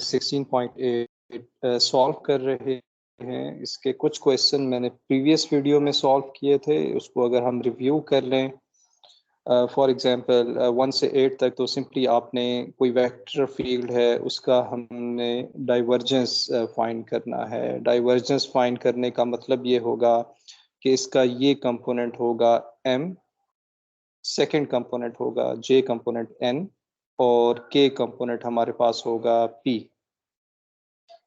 16.8 solve कर रहे हैं। इसके कुछ क्वेश्चन मैंने प्रीवियस वीडियो में सॉल्व किए थे, उसको अगर हम रिव्यू कर लें फॉर एग्जांपल 1 से 8 तक, तो सिंपली आपने कोई वेक्टर फील्ड है उसका हमने डाइवर्जेंस फाइंड करना है। डाइवर्जेंस फाइंड करने का मतलब ये होगा कि इसका ये कंपोनेंट होगा m, सेकंड कंपोनेंट होगा j कंपोनेंट n और k कंपोनेंट हमारे पास होगा p।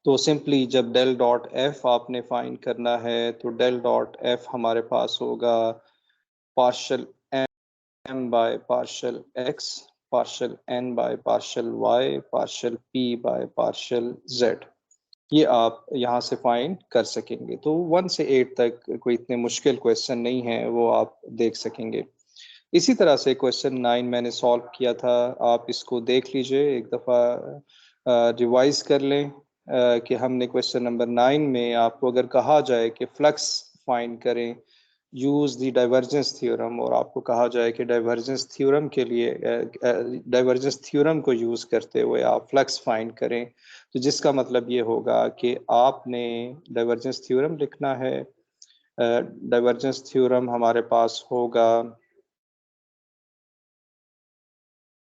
तो सिंपली जब डेल डॉट एफ आपने फाइंड करना है तो डेल डॉट एफ हमारे पास होगा partial m by partial x, partial n by partial y, partial p by partial z। ये आप यहाँ से फाइंड कर सकेंगे। तो 1 से 8 तक कोई इतने मुश्किल क्वेश्चन नहीं है, वो आप देख सकेंगे। इसी तरह से क्वेश्चन 9 मैंने सॉल्व किया था, आप इसको देख लीजिए, एक दफ़ा रिवाइज कर लें कि हमने क्वेश्चन नंबर 9 में आपको अगर कहा जाए कि फ्लक्स फाइंड करें यूज़ द डाइवर्जेंस थ्योरम, और आपको कहा जाए कि डाइवर्जेंस थ्योरम के लिए डाइवर्जेंस थ्योरम को यूज़ करते हुए आप फ्लक्स फाइंड करें, तो जिसका मतलब ये होगा कि आपने डाइवर्जेंस थ्योरम लिखना है। डाइवर्जेंस थ्योरम हमारे पास होगा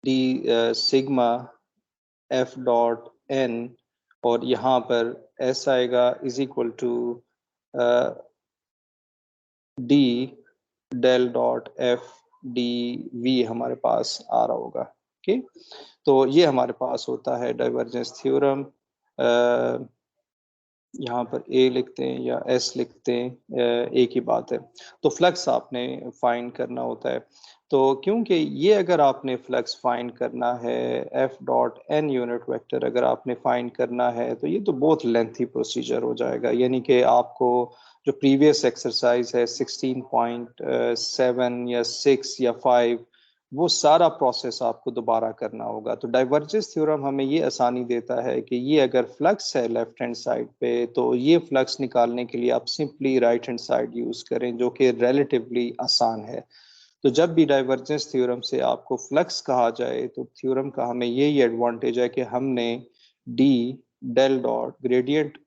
D sigma F dot N, और यहाँ पर एस आएगा is equal to D del dot F D V हमारे पास आ रहा होगा। ओके, तो ये हमारे पास होता है डाइवर्जेंस थ्योरम। यहाँ पर ए लिखते हैं या एस लिखते हैं, एक ही बात है। तो फ्लक्स आपने फाइंड करना होता है, तो क्योंकि ये अगर आपने फ्लक्स फाइंड करना है F dot N unit vector अगर आपने फाइंड करना है, तो ये तो बहुत लेंथी प्रोसीजर हो जाएगा। यानी कि आपको जो प्रीवियस एक्सरसाइज है 16.7 या 6 या 5, वो सारा प्रोसेस आपको दोबारा करना होगा। तो डाइवर्जेंस थ्योरम हमें ये आसानी देता है कि ये अगर फ्लक्स है लेफ्ट हैंड साइड पे, तो ये फ्लक्स निकालने के लिए आप simply write hand side use करें, जो कि रिलेटिवली आसान है। तो जब भी डाइवर्जेंस थ्योरम से आपको फ्लक्स कहा जाए, तो थ्योरम का हमें यही एडवांटेज है कि हमने D del dot gradient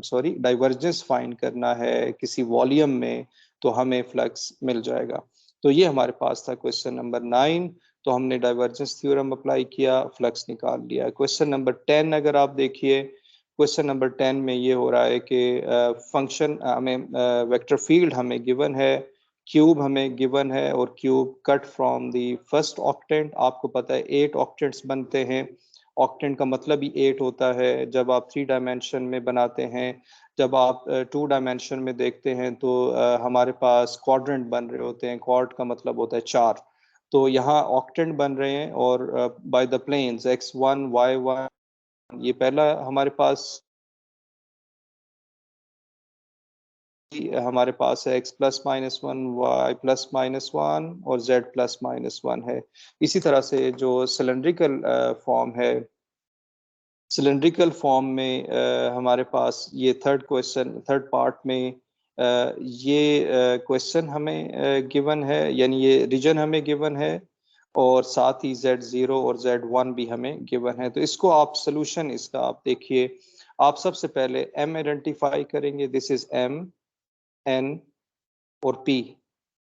sorry divergence find करना है किसी वॉल्यूम में, तो हमें फ्लक्स मिल जाएगा। तो ये हमारे पास था क्वेश्चन नंबर 9। तो हमने डाइवर्जेंस थ्योरम अप्लाई किया, फ्लक्स निकाल लिया। क्वेश्चन नंबर 10 अगर आप देखिए, क्वेश्चन नंबर 10 में ये हो रहा है कि फंक्शन हमें वेक्टर फील्ड हमें गिवन है, क्यूब हमें गिवन है, और cube cut from the first octant. आपको पता है 8 ऑक्टेंट्स बनते हैं। ऑक्टेंट का मतलब ही 8 होता है जब आप 3 डायमेंशन में बनाते हैं। जब आप 2 डायमेंशन में देखते हैं तो हमारे पास क्वाड्रेंट बन रहे होते हैं। क्वाड का मतलब होता है 4। तो यहाँ ऑक्टेंट बन रहे हैं, और by the planes x1 y1, ये पहला हमारे पास है x plus minus one, Y plus minus one, और z प्लस माइनस वन है। इसी तरह से जो सिलेंड्रिकल फॉर्म है, सिलेंड्रिकल फॉर्म में हमारे पास ये थर्ड पार्ट में ये क्वेश्चन हमें गिवन है, यानी ये रीजन हमें गिवन है, और साथ ही Z0 और Z1 भी हमें गिवन है। तो इसको आप सोल्यूशन इसका आप देखिए, आप सबसे पहले m आइडेंटिफाई करेंगे, दिस इज m n और p।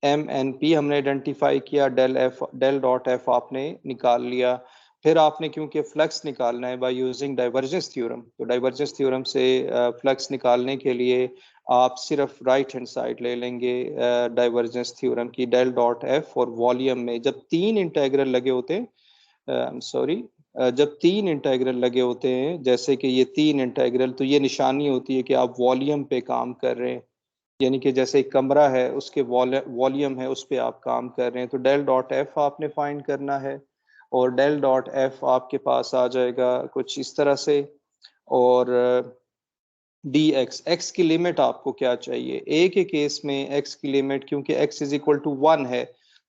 एम एन पी हमने आइडेंटिफाई किया, डेल डॉट एफ आपने निकाल लिया। फिर आपने क्योंकि फ्लक्स निकालना है बाय यूजिंग डाइवर्जेंस थ्योरम, तो डाइवर्जेंस थ्योरम से फ्लक्स निकालने के लिए आप सिर्फ राइट हैंड साइड ले लेंगे डाइवर्जेंस थ्योरम की, डेल डॉट एफ, और वॉल्यूम में जब 3 इंटेग्रल लगे होते हैं, सॉरी जब 3 इंटेग्रल लगे होते हैं, जैसे कि ये 3 इंटेग्रल, तो ये निशानी होती है कि आप वॉल्यूम पे काम कर रहे हैं। यानी कि जैसे एक कमरा है, उसके वॉल्यूम है, उस पर आप काम कर रहे हैं। तो डेल डॉट एफ आपने फाइंड करना है, और डेल डॉट एफ आपके पास आ जाएगा कुछ इस तरह से। और डी एक्स की लिमिट आपको क्या चाहिए, ए के केस में एक्स की लिमिट, क्योंकि एक्स इज इक्वल टू 1 है,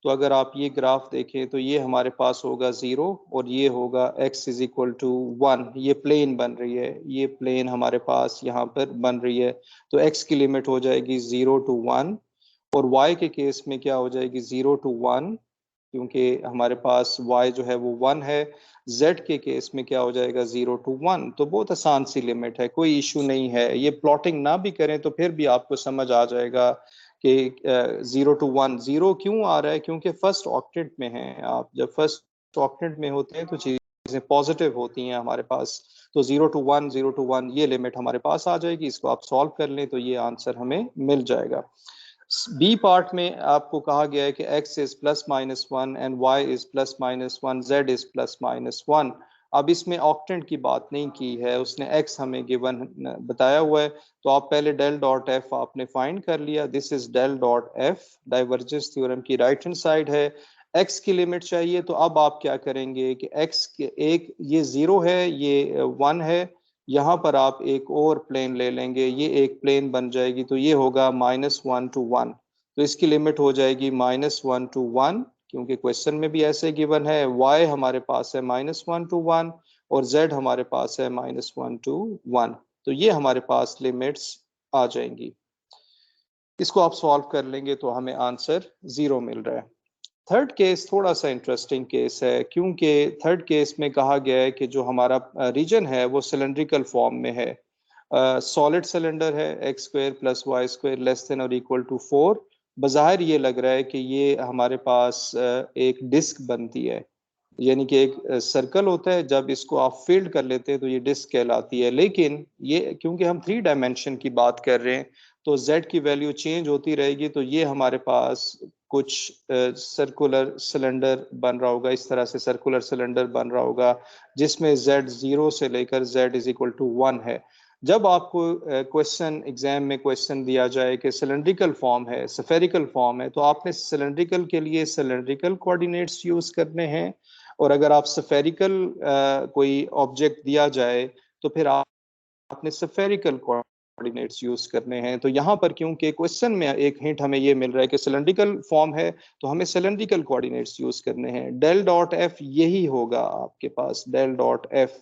तो अगर आप ये ग्राफ देखें तो ये हमारे पास होगा 0, और ये होगा x इज इक्वल टू 1। ये प्लेन बन रही है, ये प्लेन हमारे पास यहाँ पर बन रही है। तो x की लिमिट हो जाएगी 0 to 1, और y के केस में क्या हो जाएगी 0 to 1, क्योंकि हमारे पास y जो है वो 1 है। z के केस में क्या हो जाएगा 0 to 1। तो बहुत आसान सी लिमिट है, कोई इशू नहीं है। ये प्लॉटिंग ना भी करें तो फिर भी आपको समझ आ जाएगा कि 0 to 1 0 क्यों आ रहा है, क्योंकि फर्स्ट ऑक्टेट में है। आप जब फर्स्ट ऑक्टेट में होते हैं तो चीजें पॉजिटिव होती हैं हमारे पास। तो 0 to 1 0 to 1 ये लिमिट हमारे पास आ जाएगी। इसको आप सॉल्व कर लें तो ये आंसर हमें मिल जाएगा। बी पार्ट में आपको कहा गया है कि x is plus minus one and y is plus minus one, z is plus minus one. अब इसमें ऑक्टेंट की बात नहीं की है, उसने x हमें गिवन बताया हुआ है। तो आप पहले डेल डॉट एफ आपने फाइंड कर लिया। This is del dot F, divergence theorem की राइट हैंड साइड है। x की लिमिट चाहिए, तो अब आप क्या करेंगे कि x के एक ये 0 है, ये 1 है, यहाँ पर आप एक और प्लेन ले लेंगे, ये एक प्लेन बन जाएगी। तो ये होगा -1 to 1। तो इसकी लिमिट हो जाएगी -1 to 1, क्योंकि क्वेश्चन में भी ऐसे गिवन है। y हमारे पास है -1 to 1 और z हमारे पास है -1 to 1। तो ये हमारे पास लिमिट्स आ जाएंगी। इसको आप सॉल्व कर लेंगे तो हमें आंसर 0 मिल रहा है। थर्ड केस थोड़ा सा इंटरेस्टिंग केस है, क्योंकि थर्ड केस में कहा गया है कि जो हमारा रीजन है वो सिलेंड्रिकल फॉर्म में है। सॉलिड सिलेंडर है, X square plus Y square less than और इक्वल टू 4। बज़ाहिर ये लग रहा है कि ये हमारे पास एक डिस्क बनती है, यानी कि एक सर्कल होता है, जब इसको आप फील्ड कर लेते हैं तो ये डिस्क कहलाती है। लेकिन ये क्योंकि हम 3 डायमेंशन की बात कर रहे हैं तो z की वैल्यू चेंज होती रहेगी। तो ये हमारे पास कुछ सर्कुलर सिलेंडर बन रहा होगा, इस तरह से सर्कुलर सिलेंडर बन रहा होगा जिसमें z 0 से लेकर z इज इक्वल टू 1 है। जब आपको क्वेश्चन एग्जाम में क्वेश्चन दिया जाए कि सिलेंड्रिकल फॉर्म है, स्फेरिकल फॉर्म है, तो आपने सिलेंड्रिकल के लिए सिलेंड्रिकल कोऑर्डिनेट्स यूज करने हैं, और अगर आप स्फेरिकल कोई ऑब्जेक्ट दिया जाए तो फिर आपने स्फेरिकल कोऑर्डिनेट्स यूज करने हैं। तो यहाँ पर क्योंकि क्वेश्चन में एक हिंट हमें ये मिल रहा है कि सिलेंड्रिकल फॉर्म है तो हमें सिलेंड्रिकल कोऑर्डिनेट्स यूज करने हैं। डेल डॉट एफ यही होगा आपके पास, डेल डॉट एफ।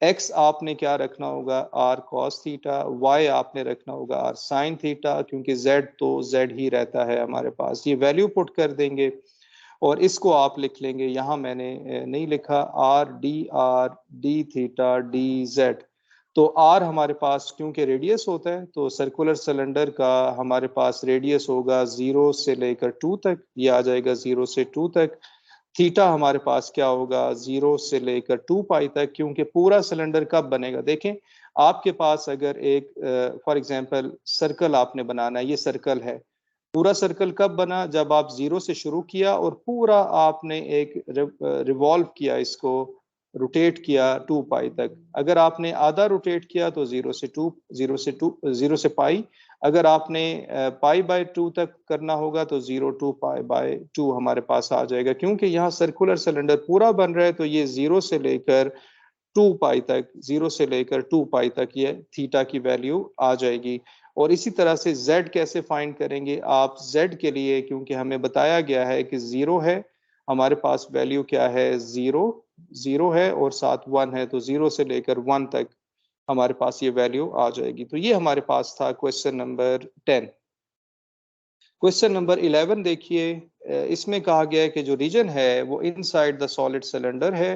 एक्स आपने क्या रखना होगा, आर कॉस थीटा, वाई आपने रखना होगा आर साइन थीटा, क्योंकि जेड तो जेड ही रहता है हमारे पास। ये वैल्यू पुट कर देंगे और इसको आप लिख लेंगे, यहाँ मैंने नहीं लिखा, R D theta D Z. तो आर हमारे पास क्योंकि रेडियस होता है तो सर्कुलर सिलेंडर का हमारे पास रेडियस होगा 0 से लेकर 2 तक, ये आ जाएगा 0 से 2 तक। थीटा हमारे पास क्या होगा 0 से लेकर 2 पाई तक, क्योंकि पूरा सिलेंडर कब बनेगा, देखें आपके पास अगर एक फॉर एग्जांपल सर्कल आपने बनाना है, ये सर्कल है, पूरा सर्कल कब बना, जब आप 0 से शुरू किया और पूरा आपने एक रिवॉल्व किया, इसको रोटेट किया 2 पाई तक। अगर आपने आधा रोटेट किया तो 0 से 2 0 से पाई। अगर आपने पाई बाय 2 तक करना होगा तो 0 to पाई बाय 2 हमारे पास आ जाएगा। क्योंकि यहाँ सर्कुलर सिलेंडर पूरा बन रहा है तो ये 0 से लेकर 2 पाई तक, 0 से लेकर 2 पाई तक ये थीटा की वैल्यू आ जाएगी। और इसी तरह से z कैसे फाइंड करेंगे आप, z के लिए क्योंकि हमें बताया गया है कि 0 है, हमारे पास वैल्यू क्या है 0 है और साथ 1 है, तो 0 से लेकर 1 तक हमारे पास ये वैल्यू आ जाएगी। तो ये हमारे पास था क्वेश्चन नंबर 10। क्वेश्चन नंबर 11 देखिए, इसमें कहा गया है कि जो रीजन है वो इनसाइड द सॉलिड सिलेंडर है,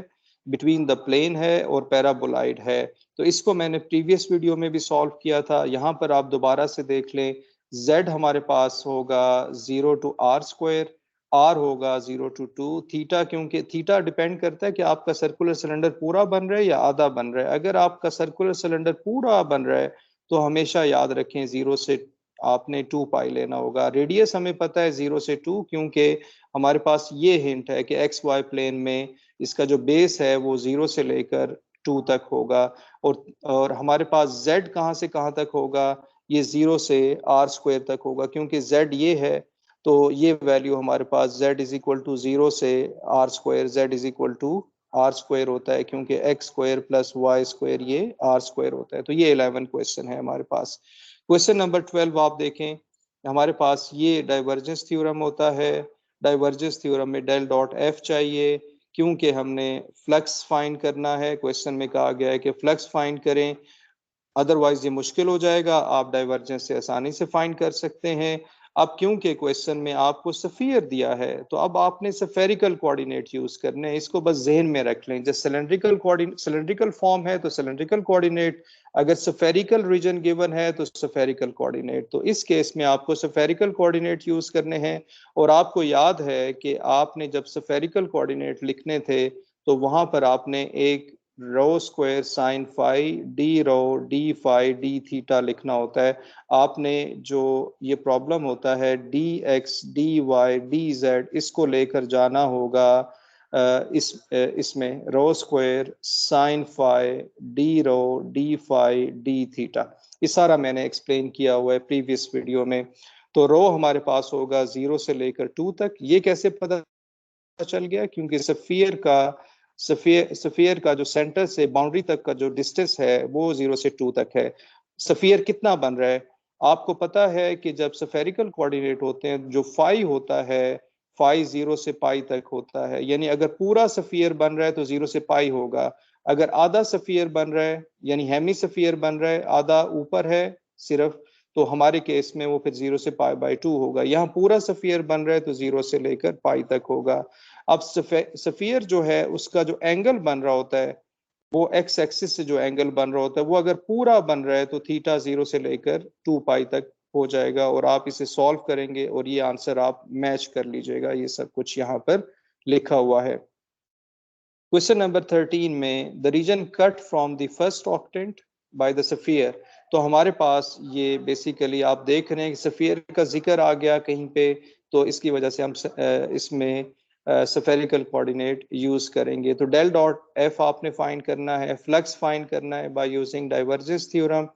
बिटवीन द प्लेन है और पैराबोलाइड है। तो इसको मैंने प्रीवियस वीडियो में भी सॉल्व किया था, यहाँ पर आप दोबारा से देख लें। z हमारे पास होगा 0 to r स्क्वायर, r होगा 0 to 2, थीटा क्योंकि थीटा डिपेंड करता है कि आपका सर्कुलर सिलेंडर पूरा बन रहा है या आधा बन रहा है। अगर आपका सर्कुलर सिलेंडर पूरा बन रहा है तो हमेशा याद रखें 0 से आपने 2 पाई लेना होगा। रेडियस हमें पता है 0 से 2, क्योंकि हमारे पास ये हिंट है कि एक्स वाई प्लेन में इसका जो बेस है वो 0 से लेकर 2 तक होगा। और हमारे पास z कहाँ से कहाँ तक होगा, ये 0 से r स्क्वायर तक होगा, क्योंकि z ये है तो ये वैल्यू हमारे पास z इज इक्वल टू 0 से r square, z is equal to r square होता है, क्योंकि x square plus Y square ये r स्क्वायर होता है। तो ये 11 क्वेश्चन है हमारे पास। क्वेश्चन नंबर 12 आप देखें, हमारे पास ये डाइवर्जेंस थ्योरम होता है। डाइवर्जेंस थ्योरम में डेल डॉट एफ चाहिए, क्योंकि हमने फ्लक्स फाइंड करना है। क्वेश्चन में कहा गया है कि फ्लक्स फाइंड करें, अदरवाइज ये मुश्किल हो जाएगा। आप डाइवर्जेंस से आसानी से फाइंड कर सकते हैं। अब क्योंकि क्वेश्चन में आपको सफियर दिया है तो अब आपने स्फेरिकल कोऑर्डिनेट यूज करने हैं, इसको बस जहन में रख लें। जब सिलेंड्रिकल फॉर्म है तो सिलेंड्रिकल कोऑर्डिनेट, अगर स्फेरिकल रीजन गिवन है तो स्फेरिकल कोऑर्डिनेट। तो इस केस में आपको स्फेरिकल कोऑर्डिनेट यूज करने हैं। और आपको याद है कि आपने जब स्फेरिकल कोऑर्डिनेट लिखने थे तो वहां पर आपने एक rho square sine phi D rho D phi D theta लिखना होता है। आपने जो ये प्रॉब्लम होता है D X D Y D Z, इसको लेकर जाना होगा इसमें rho square sine phi D rho D phi D theta. ये सारा मैंने एक्सप्लेन किया हुआ है प्रीवियस वीडियो में। तो रो हमारे पास होगा 0 से लेकर 2 तक। ये कैसे पता चल गया? क्योंकि सफियर का जो सेंटर से बाउंड्री तक का जो डिस्टेंस है वो 0 से 2 तक है। सफियर कितना बन रहा है? आपको पता है कि जब स्फेरिकल कोऑर्डिनेट होते हैं जो फाई होता है, फाई 0 से पाई तक होता है। यानी अगर पूरा सफियर बन रहा है तो 0 से पाई होगा। अगर आधा सफियर बन रहा है यानी हेमी सफियर बन रहा है, आधा ऊपर है सिर्फ, तो हमारे केस में वो फिर 0 से पाई बाई 2 होगा। यहाँ पूरा सफियर बन रहा है तो 0 से लेकर पाई तक होगा। अब सफियर जो है उसका जो एंगल बन रहा होता है वो एक्स एक्सिस से जो एंगल बन रहा होता है वो अगर पूरा बन रहा है तो थीटा 0 से लेकर 2 पाई तक हो जाएगा। और आप इसे सॉल्व करेंगे और ये आंसर आप मैच कर लीजिएगा। ये सब कुछ यहाँ पर लिखा हुआ है। क्वेश्चन नंबर 13 में the region cut from the first octant by the sphere. तो हमारे पास ये बेसिकली आप देख रहे हैं कि सफियर का जिक्र आ गया कहीं पे, तो इसकी वजह से हम इसमें स्फेरिकल कोऑर्डिनेट यूज करेंगे। तो डेल डॉट एफ आपने फाइंड करना है, फ्लक्स फाइंड करना है बाय यूजिंग डाइवर्जेंस थ्योरम।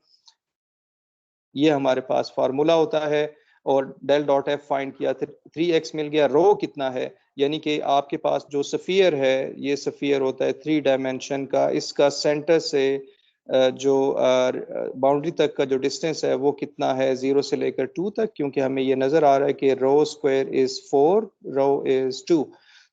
ये हमारे पास फार्मूला होता है। और डेल डॉट एफ फाइंड किया, 3x मिल गया। रो कितना है? यानी कि आपके पास जो सफियर है, ये सफियर होता है 3 डायमेंशन का। इसका सेंटर से जो बाउंड्री तक का जो डिस्टेंस है वो कितना है 0 से लेकर 2 तक, क्योंकि हमें ये नजर आ रहा है कि रो स्क्वायर इज 4 रो इज 2।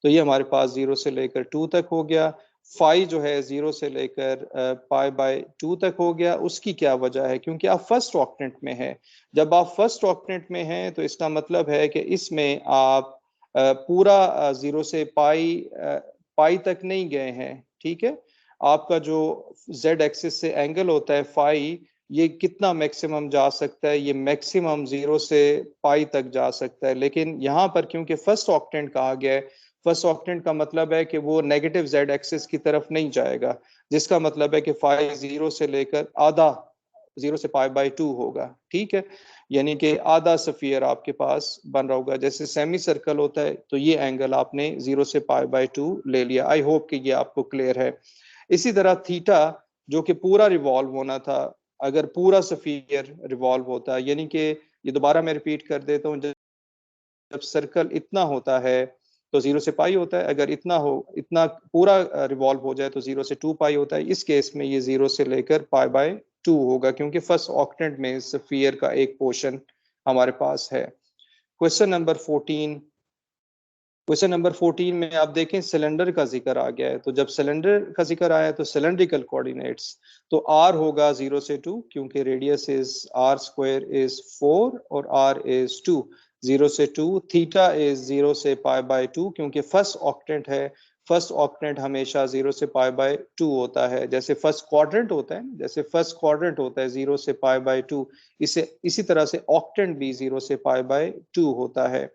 तो ये हमारे पास 0 से लेकर 2 तक हो गया। फाई जो है 0 से लेकर पाई बाय 2 तक हो गया। उसकी क्या वजह है? क्योंकि आप फर्स्ट ऑक्टेंट में हैं। जब आप फर्स्ट ऑक्टेंट में हैं तो इसका मतलब है कि इसमें आप पूरा 0 से पाई तक नहीं गए हैं। ठीक है, आपका जो जेड एक्सिस से एंगल होता है फाई, ये कितना मैक्सिमम जा सकता है? ये मैक्सिमम 0 से पाई तक जा सकता है। लेकिन यहाँ पर क्योंकि फर्स्ट ऑक्टेंट कहा गया है, फर्स्ट ऑक्टेंट का मतलब है कि वो नेगेटिव जेड एक्सिस की तरफ नहीं जाएगा, जिसका मतलब है कि फाई 0 से लेकर आधा 0 से पाई बाई 2 होगा। ठीक है, यानी कि आधा सफियर आपके पास बन रहा होगा। जैसे सेमी सर्कल होता है तो ये एंगल आपने 0 से पाई बाई 2 ले लिया। आई होप कि ये आपको क्लियर है। इसी तरह थीटा जो कि पूरा रिवॉल्व होना था, अगर पूरा सफियर रिवॉल्व होता, यानी कि ये दोबारा मैं रिपीट कर देता हूँ, जब सर्कल इतना होता है तो 0 से पाई होता है। अगर इतना पूरा रिवॉल्व हो जाए तो 0 से 2 पाई होता है। इस केस में ये 0 से लेकर पाई बाय 2 होगा, क्योंकि फर्स्ट ऑक्टेंट में स्फीयर का एक पोर्शन हमारे पास है। Question number 14। क्वेश्चन नंबर 14 में आप देखें सिलेंडर का जिक्र आ गया है। तो जब सिलेंडर का जिक्र आया तो सिलेंड्रिकल कोऑर्डिनेट्स, तो r होगा 0 से 2, क्योंकि radius is r square is 4 और r इज 2। 0 से 2, थीटा इज 0 से पाई बाय 2, क्योंकि फर्स्ट ऑक्टेंट है। फर्स्ट ऑक्टेंट हमेशा 0 से पाई बाय 2 होता है। जैसे फर्स्ट क्वाड्रेंट होता है, जैसे फर्स्ट क्वाड्रेंट होता है 0 से पाई बाय 2, इसी तरह से ऑक्टेंट भी 0 से पाई बाय 2 होता है।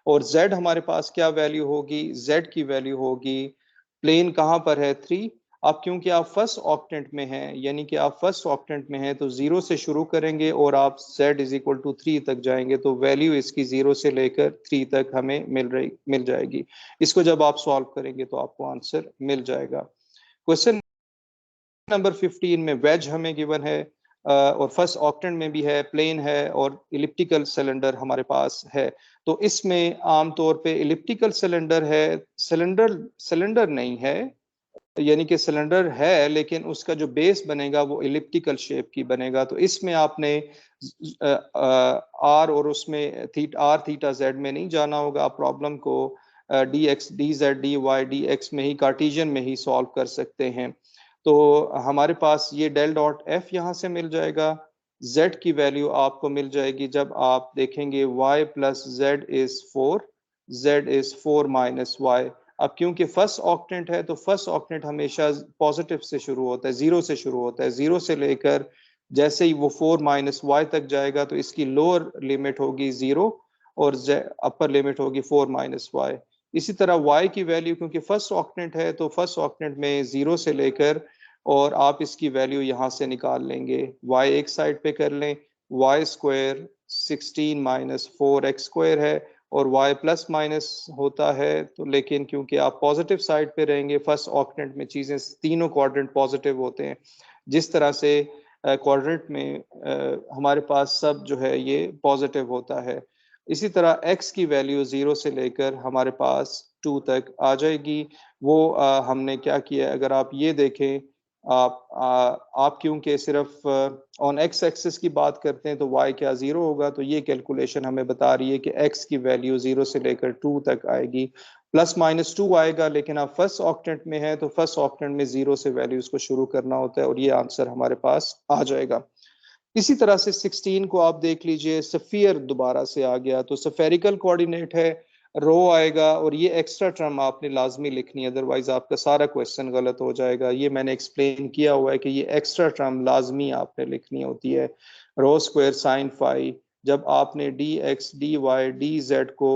और z हमारे पास क्या वैल्यू होगी? z की वैल्यू होगी, प्लेन कहां पर है 3। अब क्योंकि आप फर्स्ट ऑक्टेंट में हैं, यानी कि आप फर्स्ट ऑक्टेंट में हैं, तो 0 से शुरू करेंगे और आप z इज इक्वल टू 3 तक जाएंगे। तो वैल्यू इसकी 0 से लेकर 3 तक हमें मिल जाएगी। इसको जब आप सॉल्व करेंगे तो आपको आंसर मिल जाएगा। क्वेश्चन नंबर 15 में वेज हमें गिवन है और फर्स्ट ऑक्टेंट में भी है, प्लेन है और इलिप्टिकल सिलेंडर हमारे पास है। तो इसमें आमतौर पे इलिप्टिकल सिलेंडर है, सिलेंडर नहीं है, यानी कि सिलेंडर है लेकिन उसका जो बेस बनेगा वो इलिप्टिकल शेप की बनेगा। तो इसमें आपने आर और उसमें आर थीटा जेड में नहीं जाना होगा। आप प्रॉब्लम को D X D Z D Y D X में ही, कार्टेशियन में ही सॉल्व कर सकते हैं। तो हमारे पास ये डेल डॉट एफ यहाँ से मिल जाएगा z की वैल्यू आपको मिल जाएगी जब आप देखेंगे y plus Z is 4, z is 4 minus Y. अब क्योंकि फर्स्ट ऑक्टेंट है तो फर्स्ट ऑक्टेंट हमेशा पॉजिटिव से शुरू होता है, जीरो से शुरू होता है। जीरो से लेकर जैसे ही वो 4 माइनस वाई तक जाएगा तो इसकी लोअर लिमिट होगी जीरो और अपर लिमिट होगी 4 माइनस वाई। इसी तरह y की वैल्यू क्योंकि फर्स्ट ऑक्टेंट है तो फर्स्ट ऑक्टेंट में जीरो से लेकर और आप इसकी वैल्यू यहां से निकाल लेंगे। y एक साइड पे कर लें, Y square 16 minus 4x square है और y प्लस माइनस होता है तो लेकिन क्योंकि आप पॉजिटिव साइड पे रहेंगे फर्स्ट ऑक्टेंट में चीजें तीनों क्वाड्रेंट पॉजिटिव होते हैं। जिस तरह से क्वाड्रेंट में हमारे पास सब जो है ये पॉजिटिव होता है। इसी तरह x की वैल्यू 0 से लेकर हमारे पास 2 तक आ जाएगी। वो हमने क्या किया, अगर आप ये देखें, आप क्योंकि सिर्फ ऑन एक्स एक्सिस की बात करते हैं तो y क्या 0 होगा, तो ये कैलकुलेशन हमें बता रही है कि x की वैल्यू 0 से लेकर 2 तक आएगी। प्लस माइनस 2 आएगा, लेकिन आप फर्स्ट ऑक्टेंट में है तो फर्स्ट ऑक्टेंट में 0 से वैल्यूज को शुरू करना होता है और ये आंसर हमारे पास आ जाएगा। इसी तरह से 16 को आप देख लीजिए, सफियर दोबारा से आ गया तो सफेरिकल कोऑर्डिनेट है, रो आएगा और ये एक्स्ट्रा टर्म आपने लाजमी लिखनी है, अदरवाइज आपका सारा क्वेश्चन गलत हो जाएगा। ये मैंने एक्सप्लेन किया हुआ है कि ये एक्स्ट्रा टर्म लाजमी आपने लिखनी होती है। रो स्क्वायर साइन फाई, जब आपने D X D Y D Z को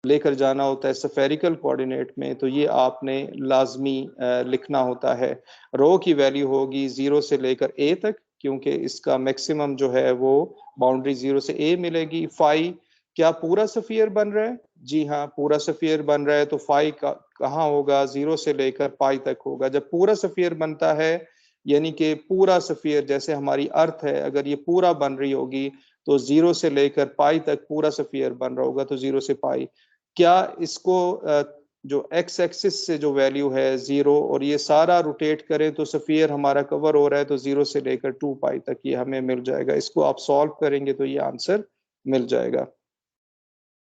लेकर जाना होता है सफेरिकल कोऑर्डिनेट में तो ये आपने लाजमी लिखना होता है। रो की वैल्यू होगी 0 से लेकर a तक, क्योंकि इसका मैक्सिमम जो है वो बाउंड्री 0 से a मिलेगी। फाई क्या पूरा सफियर बन रहा है? जी हाँ, पूरा सफियर बन रहा है तो फाई का कहाँ होगा? 0 से लेकर पाई तक होगा। जब पूरा सफियर बनता है यानी कि पूरा सफियर जैसे हमारी अर्थ है, अगर ये पूरा बन रही होगी तो 0 से लेकर पाई तक पूरा सफियर बन रहा होगा, तो 0 से पाई। क्या इसको जो एक्स एक्सिस से जो वैल्यू है 0 और ये सारा रोटेट करें तो सफियर हमारा कवर हो रहा है तो 0 से लेकर 2 पाई तक ये हमें मिल जाएगा। इसको आप सॉल्व करेंगे तो ये आंसर मिल जाएगा।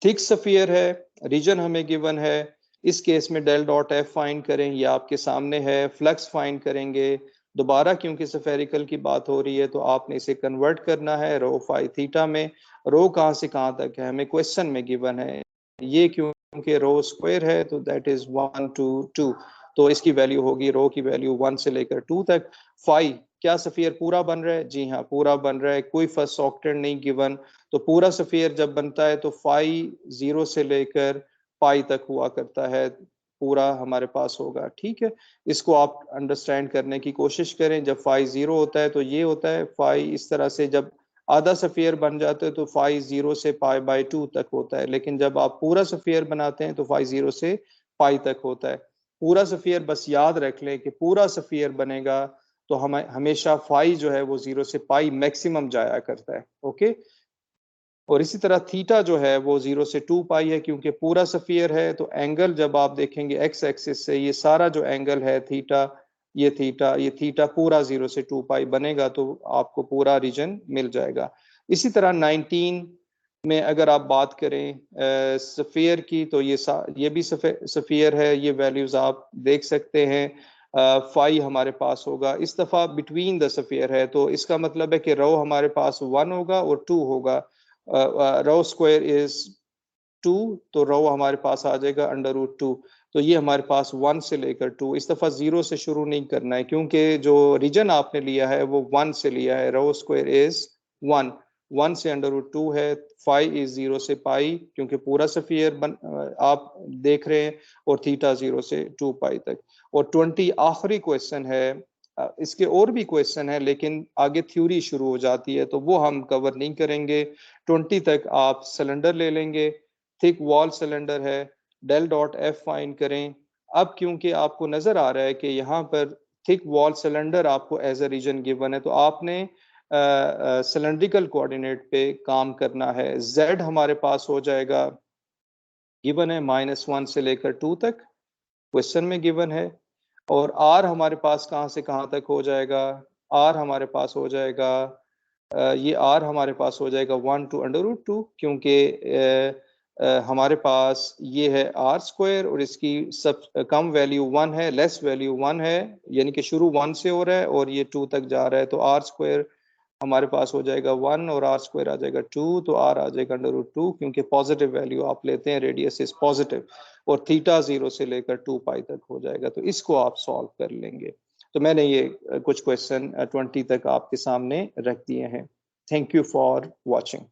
थिक सफियर है, रीजन हमें गिवन है, इस केस में डेल डॉट एफ फाइंड करें, ये आपके सामने है। फ्लक्स फाइंड करेंगे, दोबारा क्योंकि सफेरिकल की बात हो रही है तो आपने इसे कन्वर्ट करना है रो फाई थीटा में। रो कहाँ से कहाँ तक है हमें क्वेश्चन में गिवन है, ये क्योंकि रो स्क्वायर है तो दैट इज 1 to 2, तो इसकी वैल्यू होगी रो की वैल्यू 1 से लेकर 2 तक। फाई क्या सफियर पूरा बन रहा है? जी हाँ, पूरा बन रहा है, कोई फर्स्ट ऑक्टेंट नहीं गिवन, तो पूरा सफियर जब बनता है तो फाई 0 से लेकर पाई तक हुआ करता है, पूरा हमारे पास होगा। ठीक है, इसको आप अंडरस्टैंड करने की कोशिश करें। जब फाई 0 होता है तो ये होता है, फाई इस तरह से जब आधा सफियर बन जाते हैं तो फाई 0 से पाई बाई 2 तक होता है, लेकिन जब आप पूरा सफियर बनाते हैं तो फाई 0 से पाई तक होता है। पूरा सफियर बस याद रख लें कि पूरा सफियर बनेगा तो हमें हमेशा फाई जो है वो 0 से पाई मैक्सिमम जाया करता है। ओके, और इसी तरह थीटा जो है वो 0 से 2 पाई है, क्योंकि पूरा सफियर है तो एंगल जब आप देखेंगे एक्स एक्सिस से ये सारा जो एंगल है थीटा, ये थीटा पूरा 0 से 2 पाई बनेगा तो आपको पूरा रीजन मिल जाएगा। इसी तरह 19 में अगर आप बात करें सफियर की तो ये भी सफियर है, ये वैल्यूज आप देख सकते हैं। फाई हमारे पास होगा, इस दफा बिटवीन द सफियर है तो इसका मतलब है कि रो हमारे पास 1 होगा और 2 होगा। रो स्क्वायर इज 2 तो रो हमारे पास आ जाएगा √2, तो ये हमारे पास 1 से लेकर 2, इस दफा 0 से शुरू नहीं करना है क्योंकि जो रीजन आपने लिया है वो 1 से लिया है। रो स्क्वायर इज 1 से √2 है। फाई इज 0 से पाई क्योंकि पूरा सफियर आप देख रहे हैं, और थीटा 0 से 2 पाई तक। और 20 आखिरी क्वेश्चन है, इसके और भी क्वेश्चन है लेकिन आगे थ्योरी शुरू हो जाती है तो वो हम कवर नहीं करेंगे। 20 तक आप सिलेंडर ले लेंगे, थिक वॉल सिलेंडर है, डेल डॉट एफ फाइंड करें। अब क्योंकि आपको नजर आ रहा है कि यहाँ पर थिक वॉल सिलेंडर आपको एज अ रीजन गिवन है तो आपने सिलेंड्रिकल कोऑर्डिनेट पे काम करना है। जेड हमारे पास हो जाएगा, गिवन है -1 से लेकर 2 तक, क्वेश्चन में गिवन है। और आर हमारे पास कहाँ से कहाँ तक हो जाएगा? आर हमारे पास हो जाएगा, ये आर हमारे पास हो जाएगा 1 to √2, क्योंकि हमारे पास ये है आर स्क्वायर और इसकी सब कम वैल्यू 1 है, लेस वैल्यू 1 है, यानी कि शुरू 1 से हो रहा है और ये 2 तक जा रहा है, तो आर स्क्वायर हमारे पास हो जाएगा 1 और आर स्क्वायर आ जाएगा 2, तो आर आ जाएगा √2, क्योंकि पॉजिटिव वैल्यू आप लेते हैं, रेडियस इज पॉजिटिव, और थीटा 0 से लेकर 2 पाई तक हो जाएगा। तो इसको आप सॉल्व कर लेंगे। तो मैंने ये कुछ क्वेश्चन 20 तक आपके सामने रख दिए हैं। Thank you for watching.